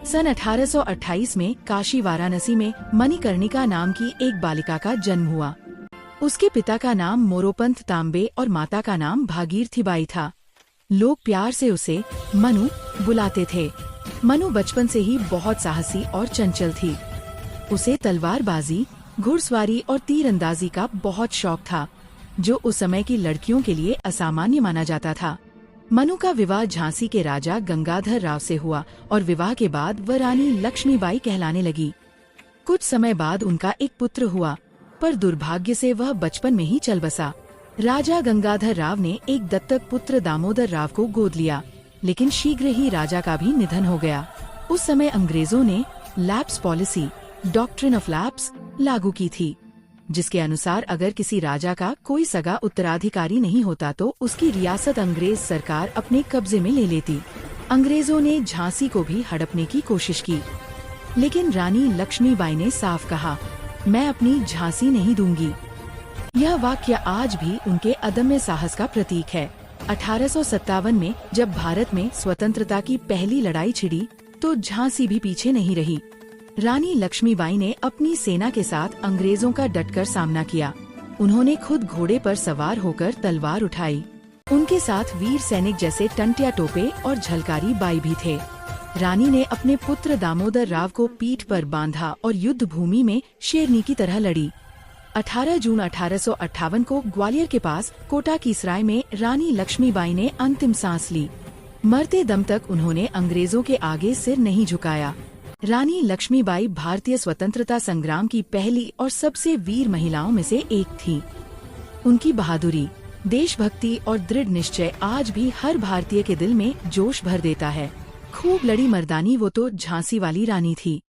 सन 1828 में काशी वाराणसी में मणिकर्णिका नाम की एक बालिका का जन्म हुआ। उसके पिता का नाम मोरोपंत तांबे और माता का नाम भागीरथीबाई था। लोग प्यार से उसे मनु बुलाते थे। मनु बचपन से ही बहुत साहसी और चंचल थी। उसे तलवारबाजी, घुड़सवारी और तीरंदाजी का बहुत शौक था, जो उस समय की लड़कियों के लिए असामान्य माना जाता था। मनु का विवाह झांसी के राजा गंगाधर राव से हुआ और विवाह के बाद वह रानी लक्ष्मीबाई कहलाने लगी। कुछ समय बाद उनका एक पुत्र हुआ, पर दुर्भाग्य से वह बचपन में ही चल बसा। राजा गंगाधर राव ने एक दत्तक पुत्र दामोदर राव को गोद लिया, लेकिन शीघ्र ही राजा का भी निधन हो गया। उस समय अंग्रेजों ने lapse policy, doctrine of lapse, लागू की थी, जिसके अनुसार अगर किसी राजा का कोई सगा उत्तराधिकारी नहीं होता तो उसकी रियासत अंग्रेज सरकार अपने कब्जे में ले लेती। अंग्रेजों ने झांसी को भी हड़पने की कोशिश की, लेकिन रानी लक्ष्मीबाई ने साफ कहा, मैं अपनी झांसी नहीं दूंगी। यह वाक्य आज भी उनके अदम्य साहस का प्रतीक है। 1857 में जब भारत में स्वतंत्रता की पहली लड़ाई छिड़ी तो झांसी भी पीछे नहीं रही। रानी लक्ष्मीबाई ने अपनी सेना के साथ अंग्रेजों का डटकर सामना किया। उन्होंने खुद घोड़े पर सवार होकर तलवार उठाई। उनके साथ वीर सैनिक जैसे टंटिया टोपे और झलकारी बाई भी थे। रानी ने अपने पुत्र दामोदर राव को पीठ पर बांधा और युद्ध भूमि में शेरनी की तरह लड़ी। 18 जून 1858 को ग्वालियर के पास कोटा की सराय में रानी लक्ष्मीबाई ने अंतिम सांस ली। मरते दम तक उन्होंने अंग्रेजों के आगे सिर नहीं झुकाया। रानी लक्ष्मीबाई भारतीय स्वतंत्रता संग्राम की पहली और सबसे वीर महिलाओं में से एक थी। उनकी बहादुरी, देशभक्ति और दृढ़ निश्चय आज भी हर भारतीय के दिल में जोश भर देता है। खूब लड़ी मर्दानी वो तो झांसी वाली रानी थी।